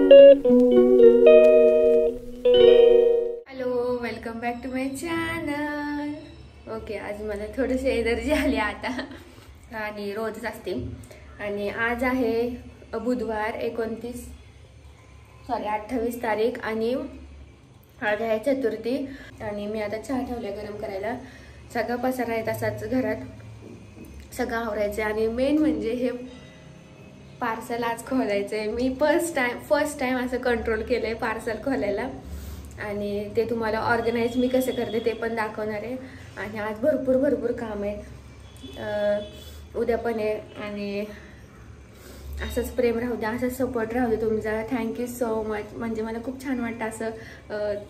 Hello, welcome back to my channel. Okay, आज मला थोडीशी एनर्जी आली आता आणि रोजच असते. आणि आज आहे बुधवार 28 तारीख आणि आज आहे चतुर्थी. आणि मी आता चहा ठेवले गरम करायला. सगळा पसारा आहे तसाच घरात, सगळं आवरायचं. आणि मेन म्हणजे हे पार्सल आज खोलायचंय. मी फर्स्ट टाइम असं कंट्रोल केलंय पार्सल खोलायला. आणि ते तुम्हाला ऑर्गनाइज मी कसं करते ते पण दाखवणार आहे. आणि आज भरपूर काम आहे, उद्या पण आहे. आणि असंच प्रेम राहू द्या, असंच सपोर्ट राहू दे तुमचा. Thank you so much. म्हणजे मला खूप छान वाटतं असं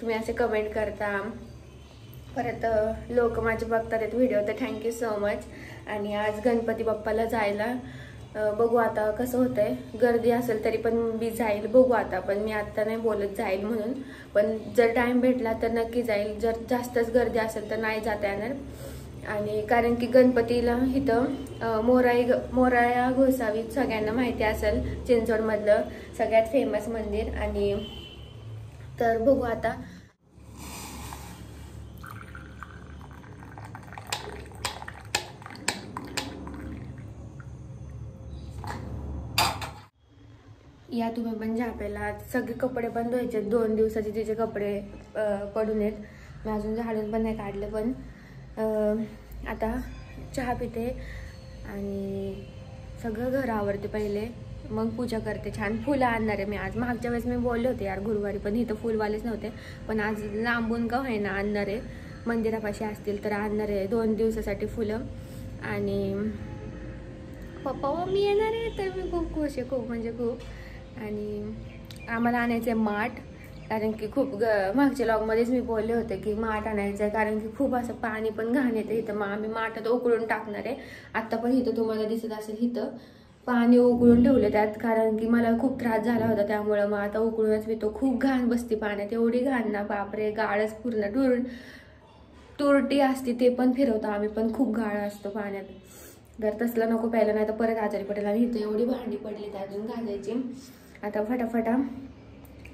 तुम्ही असे कमेंट करता, परत लोक माझे बघतात व्हिडिओ, तर थँक्यू सो मच. आणि आज गणपती बाप्पाला जायला बघू आता कसं होतंय. गर्दी असेल तरी पण मी जाईल, बघू आता. पण मी आता नाही बोलत जाईल म्हणून, पण जर टाइम भेटला तर नक्की जाईल. जर जास्तच गर्दी असेल तर नाही जाता येणार. आणि कारण की गणपतीला इथं मोराया गोसावी सगळ्यांना माहिती असेल, चिंचवडमधलं सगळ्यात फेमस मंदिर. आणि तर बघू आता. या तुम्ही पण झापेला. सगळे कपडे पण धुवायचे, 2 दिवसाचे तिचे कपडे पडून आहेत. मी अजून झाडून पण नाही काढले. पण आता चहा पिते आणि सगळं घर आवरते पहिले, मग पूजा करते. छान फुलं आणणार आहे मी आज. मागच्या वेळेस मी बोलले होते यार गुरुवारी, पण इथं फुलवालेच नव्हते. पण आज लांबून का होईना आणणार आहे, मंदिरापाशी असतील तर आणणार आहे 2 दिवसासाठी फुलं. आणि पप्पा मम्मी येणार आहे तर मी खूप खुश आहे, खूप म्हणजे खूप. आणि आम्हाला आणायचं आहे माठ, कारण की खूप मागच्या लॉगमध्येच मी बोलले होते की माठ आणायचं आहे, कारण की खूप असं पाणी पण घाण येतं इथं. मग आम्ही माठात उकळून टाकणार आहे. आत्ता पण इथं तुम्हाला दिसत असेल, इथं पाणी उकळून ठेवले त्यात, कारण की मला खूप त्रास झाला होता त्यामुळं. मग आता उकळूनच पितो. खूप घाण बसती पाण्यात, एवढी घाण ना बापरे, गाळच पूर्ण. तुरटी असते ते पण फिरवतो आम्ही, पण खूप गाळ असतो पाण्यात. तर तसलं नको प्यायला, नाही तर परत आजारी पडेल. आणि इथं एवढी भांडी पडली तर अजून घालायची. आता फटाफटा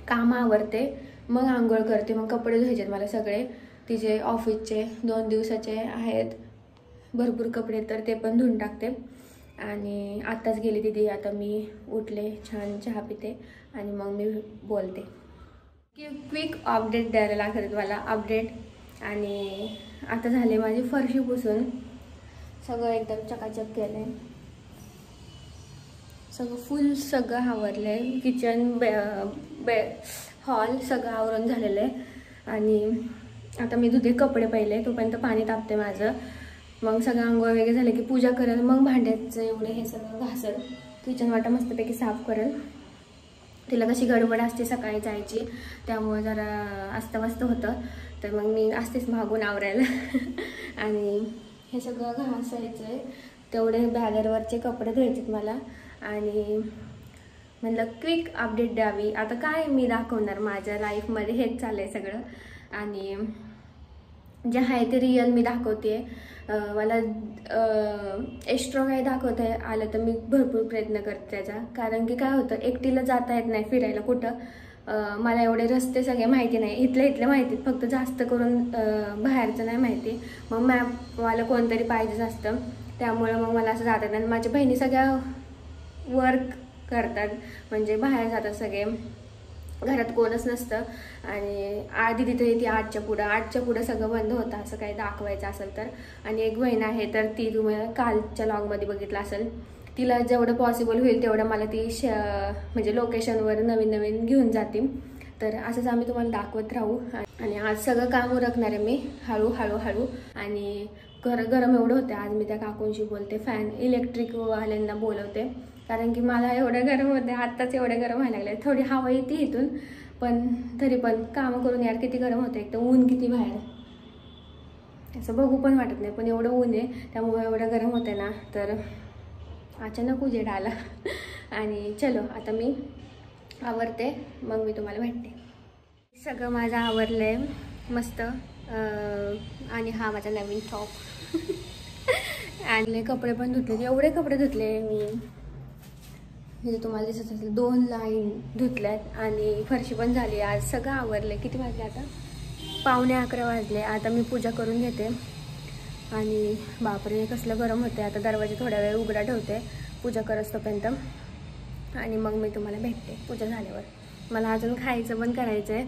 काम आवरते, मग आंघोळ करते. मग कपडे धुवायचे मला सगळे, तिचे ऑफिसचे 2 दिवसाचे आहेत भरपूर कपडे, तर ते पण धुवून टाकते. आणि आत्ताच गेली दीदी. आता मी उठले, छान चहा पिते आणि मग मी बोलते. क्विक अपडेट द्यायला लागतात मला, अपडेट. आणि आता झाले माझी फरशी पुसून, सगळं एकदम चकाचक केलंय, सगळं सगळं आवरलंय. किचन हॉल सगळं आवरून झालेलं आहे. आणि आता मी धुते कपडे पहिले, तोपर्यंत पाणी तापते माझं. मग सगळं आंघोळ वगैरे झालं की पूजा करेल, मग भांड्याचं एवढे हे सगळं घासेल, किचन वाटा मस्तपैकी साफ करेल. तिला कशी गडबड असते सकाळी जायची, त्यामुळे जरा अस्तव्यस्त होतं, तर मग मी असतेच मागून आवरायला. आणि हे सगळं घासायचं आहे, तेवढे बॅगरवरचे कपडे धुवायचे मला. आणि म्हणलं क्विक अपडेट द्यावी. आता काय मी दाखवणार, माझ्या लाईफमध्ये हेच चाललंय सगळं. आणि जे आहे ते रिअल मी दाखवते. मला एक्स्ट्रा काय दाखवता आलं तर मी भरपूर प्रयत्न करते त्याचा. कारण की काय होतं, एकटीला जाता येत नाही फिरायला कुठं. मला एवढे रस्ते सगळे माहिती नाही, इथले माहिती, फक्त जास्त करून बाहेरचं नाही माहिती. मग मॅपवाला कोणतरी पाहिजेच असतं, त्यामुळं मग मला असं जातात. आणि माझ्या बहिणी सगळ्या वर्क करतात, म्हणजे बाहेर जातात सगळे, घरात कोणच नसतं. आणि आधी तिथे येते 8च्या पुढं सगळं बंद होतं, असं काही दाखवायचं असेल तर. आणि एक बहीण आहे, तर ती तुम्हाला कालच्या लॉगमध्ये बघितलं असेल. तिला जेवढं पॉसिबल होईल तेवढं मला ती म्हणजे लोकेशनवर नवीन घेऊन जाते. तर असंच आम्ही तुम्हाला दाखवत राहू. आणि आज सगळं काम उरकणार आहे मी हळू. आणि गरम एवढं होते. आज मी त्या काकूंशी बोलते, फॅन इलेक्ट्रिकवाल्यांना बोलवते, कारण की मला एवढं गरम होते. आत्ताच एवढं गरम व्हायला लागलं. थोडी हवा येते इथून, पण तरी पण कामं करून यार किती गरम होते. एक तर ऊन किती बाहेर, असं बघू पण वाटत नाही, पण एवढं ऊन आहे त्यामुळे एवढं गरम होते ना. तर अचानक उजेड आला. आणि चलो आता मी आवरते, मग मी तुम्हाला भेटते. सगळं माझं आवरलं आहे मस्त. आणि हा माझा नवीन टॉप. आणि कपडे पण धुतले, एवढे कपडे धुतले मी. हे तुम्हाला दिसत असेल 2 लाईन धुतल्यात आणि फरशी पण झाली. आज सगळं आवरले. किती वाजले आता? 11:45 वाजले. आता मी पूजा करून घेते. आणि बापरे कसलं गरम होते. आता दरवाजे थोड्या वेळ उघडा ठेवते पूजा करत तोपर्यंत आणि मग मी तुम्हाला भेटते पूजा झाल्यावर. मला अजून खायचं पण करायचं आहे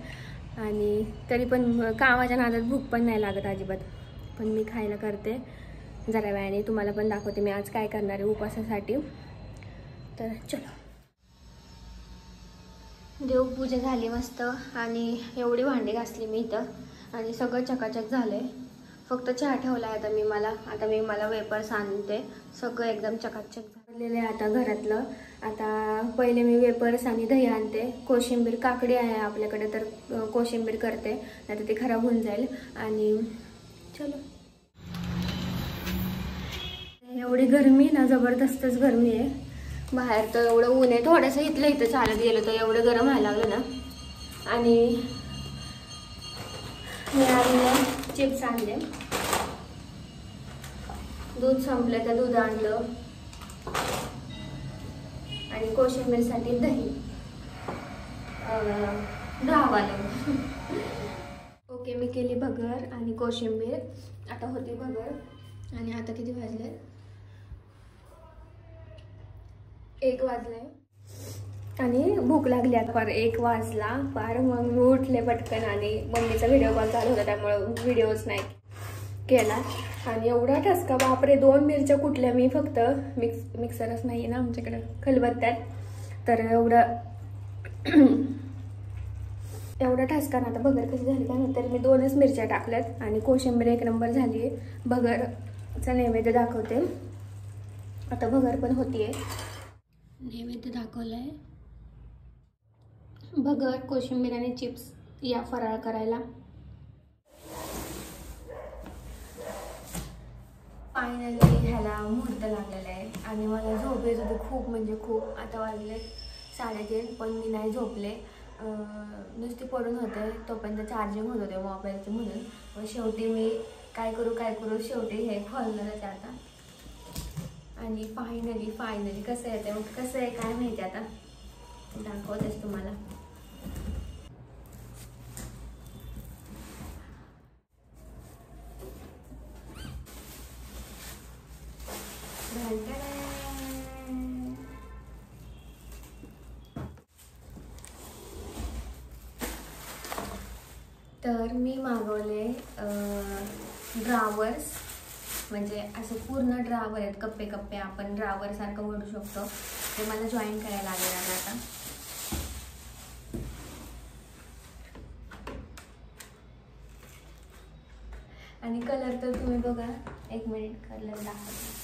आणि तरी पण कामाच्या नादात भूक पण नाही लागत अजिबात. पण मी खायला करते जरा वेळाने. तुम्हाला पण दाखवते मी आज काय करणार आहे उपवासासाठी. तर चलो. देवपूजा झाली मस्त आणि एवढी भांडी घासली मी इथं आणि सगळं चकाचक झालं आहे. फक्त चहा ठेवला आहे आता मला वेपर्स आणते. सगळं एकदम चकाचक झालेलं आहे आता घरातलं. आता पहिले मी वेपर्स आणि दही आणते. कोशिंबीर काकडी आहे आपल्याकडे तर कोशिंबीर करते नाहीतर ती खराब होऊन जाईल. आणि चलो. एवढी गरमी ना जबरदस्तच गरमी आहे. बाहेर तर एवढं ऊन आहे. थोडंसं इथं चालत गेलं तर एवढं गरम व्हायला लागलं ना. आणि मी आणले चिप्स आणले. दूध संपलं तर दूध आणलं आणि कोशिंबीरसाठी दही 10 वालं. ओके मी केली भगर आणि कोशिंबीर. आता होती भगर आणि आता किती वाजले? 1 वाजले आणि भूक लागली आता. फार 1 वाजला फार. मग मी उठले पटकन आणि मम्मीचा व्हिडिओ कॉल चालू होता त्यामुळं व्हिडिओच नाही केला. आणि एवढा ठसका बापरे. 2 मिरच्या कुटल्या मी फक्त. मिक्सरच नाही ना आमच्याकडे खलबत्त्यात. तर एवढा ठसका ना. आता भगर कशी झाली काय नाही. तर मी 2च मिरच्या टाकल्यात आणि कोशिंबीर 1 नंबर झाली. भगरचा नैवेद्य दाखवते. आता भगर पण होतीये. नैवेद्य दाखवलाय. भगर कोशिंबीर आणि चिप्स या फराळ करायला. फायनली ह्याला मुहूर्त लागलेला आहे आणि मला झोप येत होती खूप म्हणजे खूप. आता वाजले 3:30 पण मी नाही झोपले. नुसती पडून होते तोपर्यंत चार्जिंग होत होते मोबाईलचे म्हणून. मग शेवटी मी काय करू शेवटी हे खोलणारच आता. आणि फायनली कसं येते मग कसं आहे काय माहिती. आता दाखवतेच तुम्हाला. तर मी मागवले ड्रावर्स. म्हणजे असे पूर्ण ड्रावर आहेत. कप्पे आपण ड्रावर सारखं म्हणू शकतो. ते मला जॉईन करायला लागेल आता. आणि कलर तर तुम्ही बघा. 1 मिनिट कलर दाखवते.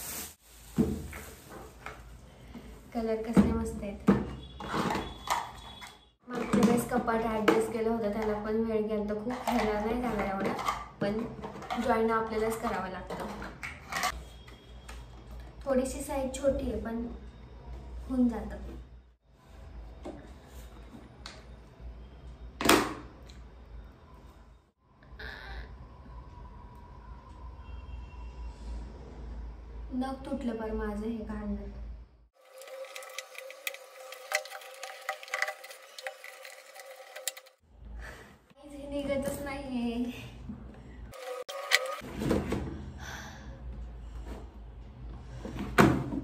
कलर कसले मस्त आहेत. मागच्या वेळेस कपाट ॲडजस्ट केलं होतं त्याला पण वेळ गेला तर खूप खेळणार नाही झाला एवढा. पण जॉईन आपल्यालाच करावं लागतं. थोडीशी साईज छोटी आहे पण होऊन जातं. नख तुटलं पर माझं हे काढणार. निघतच नाहीये.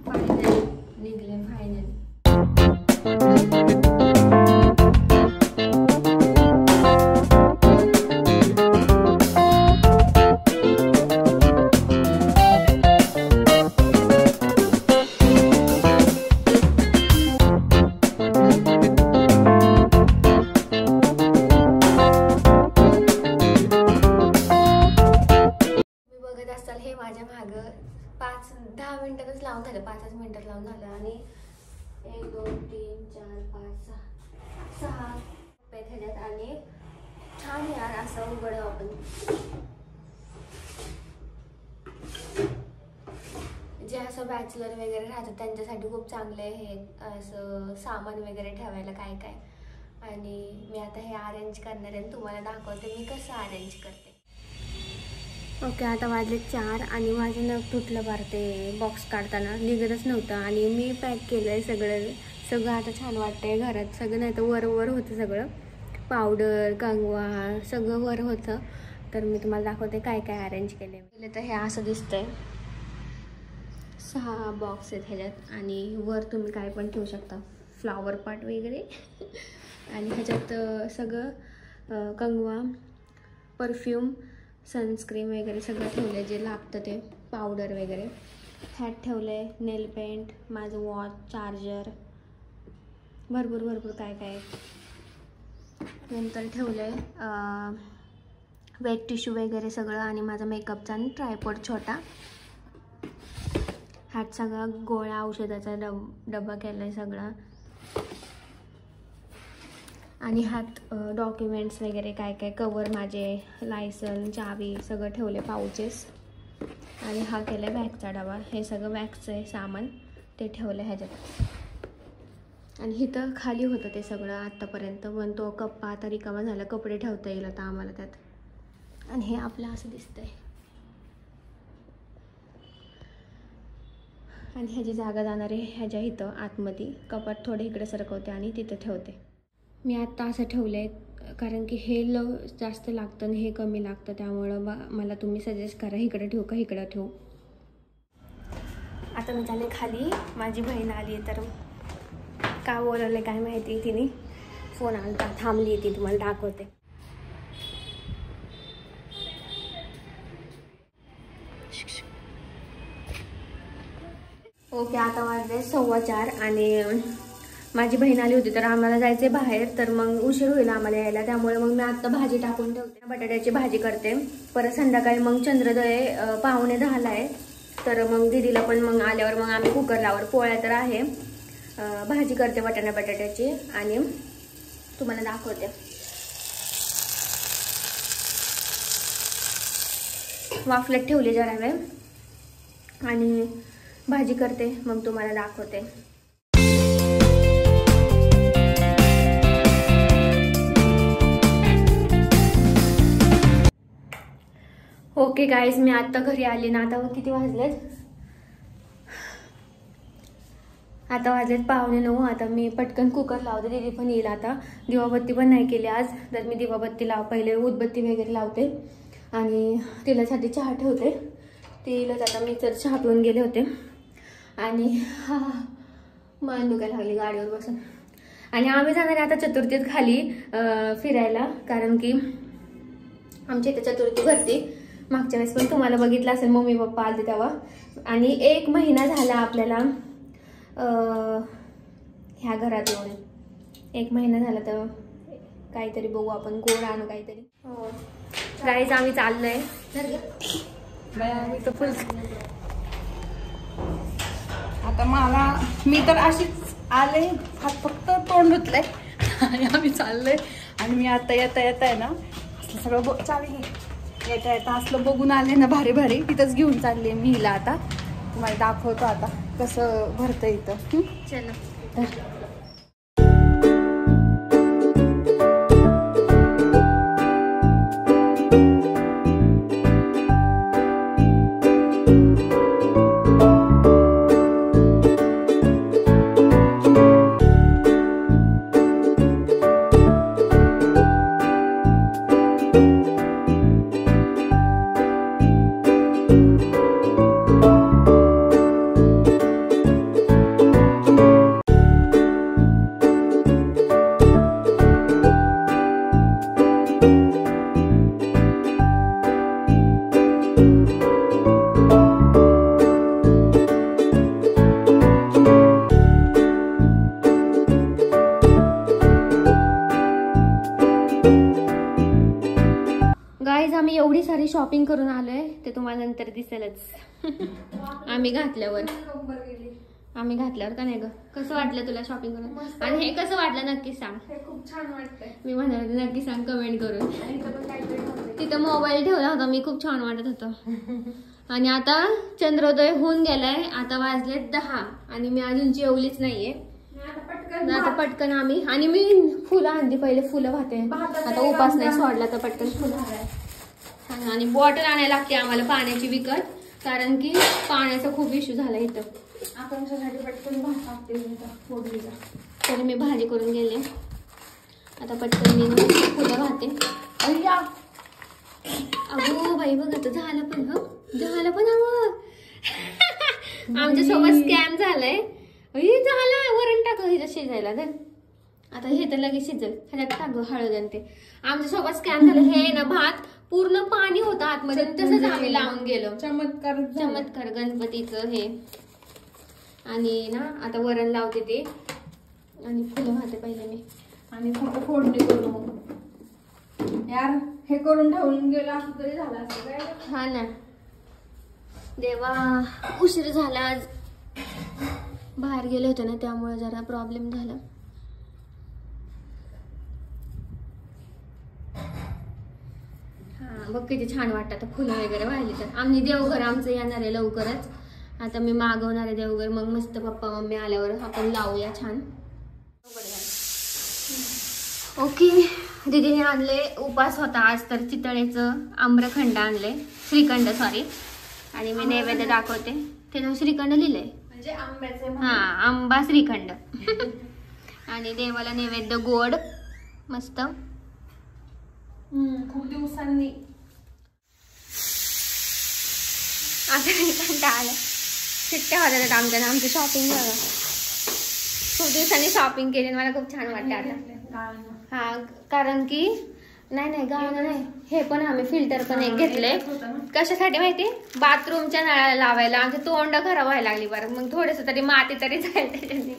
फायनल निघले फायनल. हे माझ्या मागं 5-10 मिनिटातच लावून झालं. 5च मिनिटात लावून झालं. आणि 1 2 3 4 5 6 कप्पे ह्याच्यात. आणि छान यार असं उघड आपण जे असं बॅचलर वगैरे राहतात त्यांच्यासाठी खूप चांगलं आहे हे असं सामान वगैरे ठेवायला काय काय. आणि मी आता हे अरेंज करणार आहे. तुम्हाला दाखवते मी कसं अरेंज करते. ओके आता वाजले 4 आणि माझं नख तुटलं बार. ते बॉक्स काढताना निघतच नव्हतं आणि मी पॅक केलं आहे सगळं सगळं आता छान वाटतंय घरात. सगळं नाही तर वर होतं सगळं, पावडर कंगवा सगळं वर होतं. तर मी तुम्हाला दाखवते काय काय अरेंज केले. तर हे असं दिसतंय, 6 बॉक्स आहेत ह्याच्यात आणि वर तुम्ही काय पण ठेवू शकता, फ्लावर पॉट वगैरे. आणि ह्याच्यात सगळं कंगवा, परफ्यूम, सनस्क्रीन वगैरे सगळं ठेवलं आहे जे लागतं ते, पावडर वगैरे. हॅट ठेवलं आहे, नेल पेंट, माझं वॉच, चार्जर, भरपूर काय काय. नंतर ठेवलं आहे वेट टिश्यू वगैरे सगळं आणि माझा मेकअपचा आणि ट्रायपॉड छोटा. ह्यात सगळा गोळ्या औषधाचा डबा केला आहे सगळा. आणि ह्यात डॉक्युमेंट्स वगैरे काय काय, कवर माझे, लायसन, चावी सगळं ठेवले, पाउचेस. आणि हा केला आहे बॅगचा डबा. हे सगळं बॅगचं आहे सामान, ते ठेवलं ह्याच्यात. आणि इथं खाली होतं ते सगळं आत्तापर्यंत, पण तो कप्पा आता रिकामा झाला, कपडे ठेवता येईल आता आम्हाला त्यात. आणि हे आपलं असं दिसतंय. आणि ह्याची जागा जाणार आहे ह्याच्या इथं आतमध्ये, कपाट थोडे इकडे सरकवते आणि तिथं ठेवते. मी आत्ता असं ठेवलं आहे कारण की हे जास्त लागतं आणि हे कमी लागतं, त्यामुळं मला तुम्ही सजेस्ट करा इकडे ठेवू का इकडं ठेवू. आता मी चालले खाली, माझी बहीण आली तर का बोलवलं काय माहिती, तिने फोन आला, थांबली ती, तुम्हाला दाखवते. ओके, आता वाजले 4:15 आणि माझी बहीण आली होती तर आम्हाला जायचे बाहेर, तर मग उशीर होईल आम्हाला यायला. त्यामुळे मग मी आत्ता भाजी टाकून ठेवते, बटाट्याची भाजी करते. परत संध्याकाळी मग चंद्रोदय 9:45 आहे, तर मग दीदीला पण मग आल्यावर मग आम्ही कुकर लावर, पोळ्या तर आहे, भाजी करते बटाट्याची आणि तुम्हाला दाखवते. वाफलत ठेवली जरा वेळ आणि भाजी करते, मग तुम्हाला दाखवते. ओके गाईज, मी आत्ता घरी आली ना. आता किती वाजलेत, आता वाजलेत 8:45. आता मी पटकन कुकर लावते, दीदी पण येईल आता. दिवाबत्ती पण नाही केली आज, तर मी दिवाबत्ती पहिले उदबत्ती वगैरे लावते आणि तिलासाठी चहा ठेवते. तिलाच आता मी तर चहा पिऊन गेले होते आणि मान दुखायला लागली गाडीवर बसून. आणि आम्ही जाणार आता चतुर्थीत खाली फिरायला, कारण की आमच्या इथे चतुर्थी भरती. मागच्या वेळेस पण तुम्हाला बघितलं असेल, मम्मी पप्पा आले तेव्हा. आणि 1 महिना झाला आपल्याला ह्या घरात येऊन, 1 महिना झाला, तर काहीतरी बघू आपण, गोड आणू काहीतरी. हो गाईज, आम्ही चाललोय. आता मी तर अशीच आले, हात फक्त तोंड धुतलंय आणि आम्ही चाललोय. आणि मी आता येता आहे ना, असलं सगळं चालेल, येता असलं बघून आले ना भारी भारी, तिथंच घेऊन चालले मी हिला. आता तुम्हाला दाखवतो आता कसं भरतं इथं. चला. गाईज, आम्ही एवढी सारी शॉपिंग करून आलोय, ते तुम्हाला नंतर दिसेलच. आम्ही घातल्यावर का नाही ग, कसं वाटलं तुला शॉपिंग करून? आणि हे कसं वाटलं नक्की सांग. खूप छान वाटतंय, मी म्हणाले नक्की सांग कमेंट करून. तिथं मोबाईल ठेवला होता मी, खूप छान वाटत होतं. आणि आता चंद्रोदय होऊन गेलाय, आता वाजले 10 आणि मी अजून जेवलीच नाहीये. आता पटकन आम्ही, आणि मी फुलं आणली, पहिले फुलं वाहते, आता उपास नाही सोडला तर पटकन फुलं. आणि बॉटल आणायला लागते आम्हाला पाण्याची विकत, कारण की पाण्याचा खूप इश्यू झाला इथं. आकांक्षासाठी पटकन भात टाकते मी आता फोडणीला. तरी मी भाजी करून गेले. आता पटकन मी फुलं वाहते. अय्या अगो बाई बघ आता झालं पण झालं पण हवं. आमच्या सोबत स्कॅम झालंय. झालं वरण टाक ह्याच्यात शिजायला तर आता हे तर लगेच शिजेल. ह्याच्यात टाक हळद आणि ते. आमच्या सोबत स्कॅम झालं. हे ना भात पूर्ण पाणी होतं आतमध्ये तसंच आम्ही लावून गेलो. चमत्कार गणपतीचं हे. आणि ना आता वरण लावते ते आणि फुलं वाहते पहिले मी आणि फक्त फोडणी करू. यार हे करून ठेवून गेलं असं तरी झालं असं काय. हा ना देवा उशीर झाला आज. बाहेर गेले होते ना त्यामुळे जरा प्रॉब्लेम झाला. हा बघ किती छान वाटतं फुलं वगैरे वाहिली तर. आम्ही देवघर आमचं येणार आहे लवकरच. आता मी मागवणार आहे देवघर. मग मस्त पप्पा मम्मी आल्यावर आपण लावूया छान. ओके दीदीने आणले उपास होता आज तर चितळेचं आम्रखंड आणले. श्रीखंड सॉरी. आणि मी नैवेद्य दाखवते. त्याच्यावर श्रीखंड लिहिलंय म्हणजे आंब्याचे. हा आंबा श्रीखंड. आणि देवाला नैवेद्य गोड मस्त. खूप दिवसांनी आता कंटाळा आला. सुट्ट्या होत्या आमच्या. आमची शॉपिंग झालं. खूप दिवसांनी शॉपिंग केली. मला खूप छान वाटतं आता. हा कारण की नाही गाणं नाही. हे पण आम्ही फिल्टर पण एक घेतले. कशासाठी माहिती बाथरूमच्या नळाला लावायला. आमची तोंड खराब व्हायला लागली बरं. मग थोडस तरी माती तरी जाईल त्याच्याने.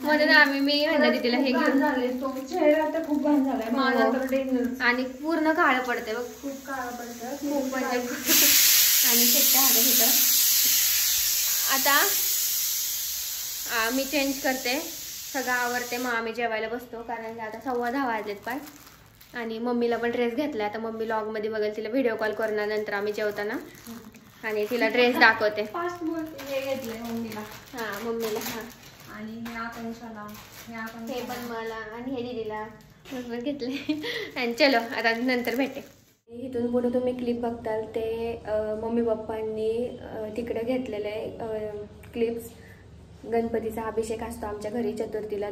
म्हणून आम्ही मी म्हणलं तिला हे घेऊन. आणि पूर्ण काळं पडते बघ. खूप काळं पडतं खूप म्हणजे आणि शेट्ट्या होत्या तिथं. आता मी चेंज करते सगळं आवरते. मग आम्ही जेवायला बसतो कारण की आता 10:15 वाजलेत पाय. आणि मम्मीला पण ड्रेस घेतला. आता मम्मी लॉग मध्ये बघेल. तिला व्हिडिओ कॉल करणार नंतर आम्ही जेवताना. आणि तिला ड्रेस दाखवते. फास्ट हे घेतलंय मम्मीला. हा मम्मीला. हा आणि हे आकांक्षाला हे पण मला आणि हे दीदीला बरोबर घेतले. आणि चलो आता नंतर भेटे. इथून पुढे तुम्ही क्लिप बघताल ते मम्मी पप्पांनी तिकडे घेतलेले क्लिप्स. गणपतीचा अभिषेक असतो आमच्या घरी चतुर्थीला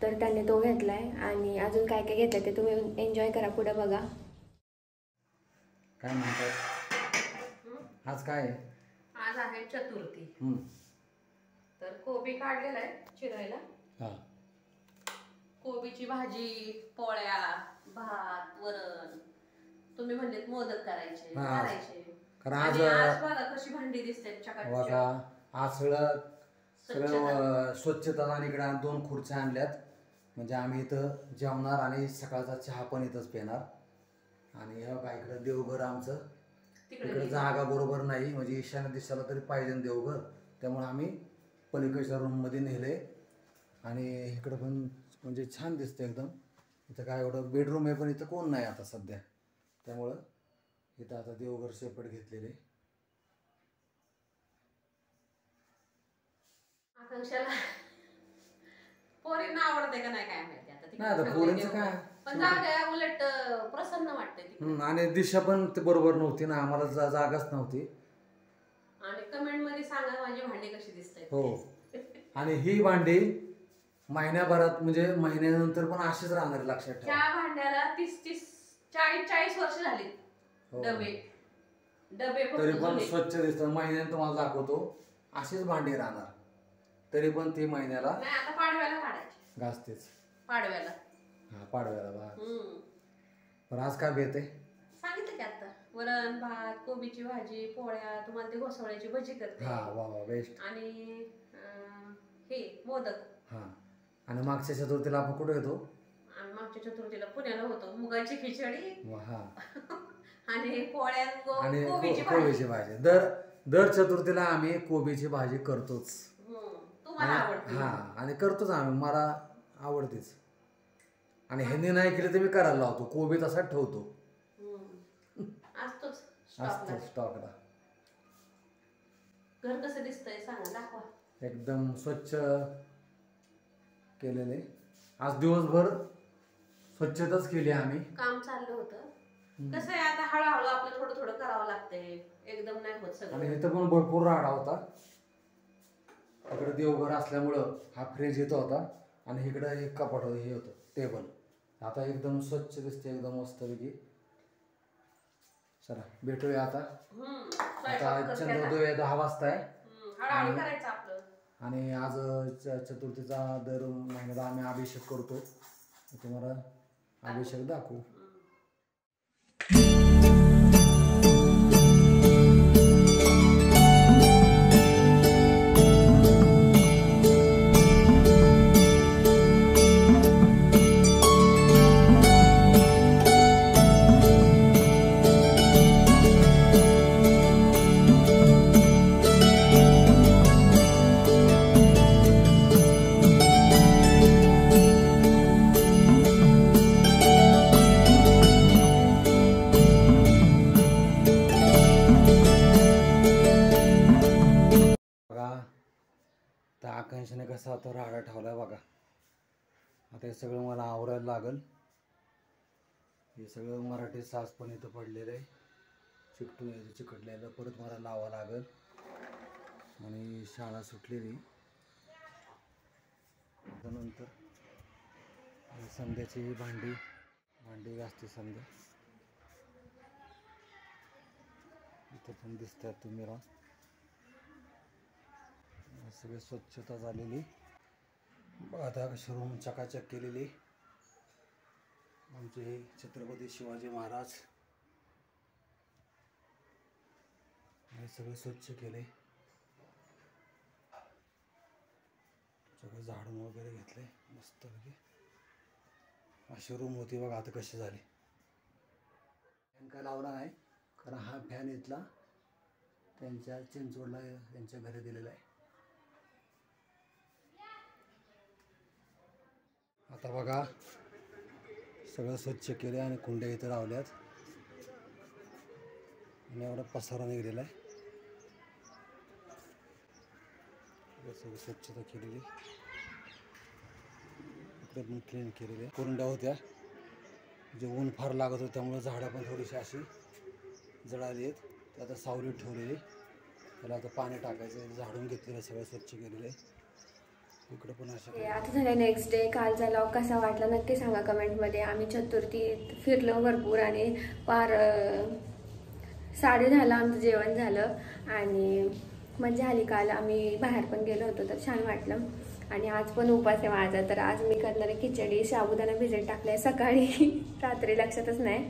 तर त्यांनी तो घेतलाय. आणि अजून काय काय घेतलंय ते तुम्ही एन्जॉय करा. पुढे बघा. काय म्हणतात आज काय आहे? आज आहे चतुर्थी. तर कोबी काढलेला आहे चिरायला. कोबीची भाजी पोळ्या भात वरण. तुम्ही म्हणले मोदक करायचे. आणि आज बघा कशी भांडी दिसते चकाचक. आज सगळं स्वच्छता. आणि इकडे 2 खुर्च्या आणल्यात. म्हणजे आम्ही इथं जेवणार आणि सकाळचा चहा पण इथंच पिणार. आणि हे बघा इकडं देवघर आमचं. तिकडे जागा बरोबर नाही म्हणजे ईशान्य दिसायला तरी पाहिजे देवघर. त्यामुळे आम्ही पलीकडच्या रूममध्ये नेले. आणि इकडं पण म्हणजे छान दिसतं एकदम. इथं काय एवढं बेडरूम आहे पण इथं कोण नाही आता सध्या. त्यामुळं इथं आता देवघर सेपरेट घेतलेले. आकांक्षाला पोरींना आवडते का नाही काय माहिती आता. नाही आता पोरींचं काय पण जागा उलट प्रसन्न वाटते. आणि दिशा पण ते बरोबर नव्हती ना. आम्हाला जागाच नव्हती. आणि कमेंट मध्ये सांगा माझी भांडी कशी दिसते. हो. आणि ही भांडी महिन्याभरात म्हणजे महिन्यानंतर पण अशीच राहणार लक्षात ठेवा. त्या भांड्याला 30-40 वर्ष झाली. डबे तरी पण स्वच्छ दिसतं. महिन्यानं तुम्हाला दाखवतो अशीच भांडी राहणार. तरी पण ती महिन्याला आता पाडव्याला काढायची. घासतेच पाडव्याला. हा पाडव्याला बघा. पण आज काय बेत आहे सांगितलं की आता. वरण भात कोबीची भाजी पोळ्या. तुम्हाला ते घोसावळ्याची भजी करते. हा वा वा बेस्ट. आणि हे मोदक. हा आणि मागच्या चतुर्थीला आपण कुठे येतो? आणि मागच्या चतुर्थीला पुण्याला होतो. मुगाची खिचडी. हा आणि पोळ्या आणि कोबीची भाजी. दर चतुर्थीला आम्ही कोबीची भाजी करतोच. तुम्हाला आवडते? हा आणि करतोच आम्ही. मला आवडतेच. आणि ह्यांनी नाही केली तर मी करायला लावतो. कोबी तसाच ठेवतो. असतोच स्टॉकला. घर कसं दिसतंय सांगा दाखवा. एकदम स्वच्छ केलेले. आज दिवसभर स्वच्छताच केली आम्ही. काम चाललं होतं. कसं आहे आता हळूहळू आपलं थोडं थोडं करावं लागतंय. एकदम नाही होत सगळं. आणि इथं पण भरपूर राडा होता. इकडं देवघर असल्यामुळं हा फ्रीज येतो होता आणि इकडं एक कपाट हे होतं टेबल. आता एकदम स्वच्छ दिसते, एकदम मस्तपैकी. चला भेटूया आता. आता चंद्रोदय 10 वाजता आहे आणि आज चतुर्थीचा दर महिन्याला आम्ही अभिषेक करतो. तुम्हाला अभिषेक दाखवू. त्या आकांक्षाने कसा तो राडा ठेवलाय बघा. आता हे सगळं मला आवरायला लागल. हे सगळं मराठी सास पण इथं पडलेलं आहे, चिकटून यायचं चिकटलेलं, परत मला लावावं लागल. आणि शाळा सुटलेली त्यानंतर संध्याची भांडी घासते संध्या. इथं पण दिसतात तुम्ही राहा. सगळी स्वच्छता झालेली. आता कशी रूम चकाचक केलेली. आमचे छत्रपती शिवाजी महाराज हे सगळं स्वच्छ केले. सगळं झाडून वगैरे घेतले मस्तपैकी. अशी रूम होती बघा. आता कशी झाली. फॅन काय लावला नाही कारण हा फॅन इथला त्यांच्या चिंचवडला त्यांच्या घरी दिलेला आहे. आता बघा सगळं स्वच्छ केलं आणि कुंड्या इथं लावल्यात आणि एवढा पसारा निघलेला आहे. सगळं स्वच्छता केलेली, इकडे पण क्लीन केलेली. कुंड्या होत्या जे ऊन फार लागत होतं त्यामुळे झाडं पण थोडीशी अशी जळाली आहेत. ते आता सावलीत ठेवलेली. त्याला आता पाणी टाकायचं. झाडून घेतलेलं सगळं स्वच्छ केलेलं आहे. इकडे पण असं. आता झालं नेक्स्ट डे. कालचा लॉग कसा वाटला नक्की सांगा कमेंटमध्ये. आम्ही चतुर्थीत फिरलो भरपूर आणि पार 10:30ला आमचं जेवण झालं आणि मजा आली. काल आम्ही बाहेर पण गेलो होतो तर छान वाटलं. आणि आज पण उपास आहे माझा, तर आज मी करणारे खिचडी. साबुदाणा भिजत टाकले सकाळी, रात्री लक्षातच नाही.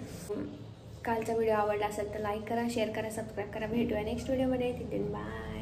कालचा व्हिडिओ आवडला असेल तर लाईक करा, शेअर करा, सबस्क्राईब करा. भेटूया नेक्स्ट व्हिडिओमध्ये. तिथे बाय.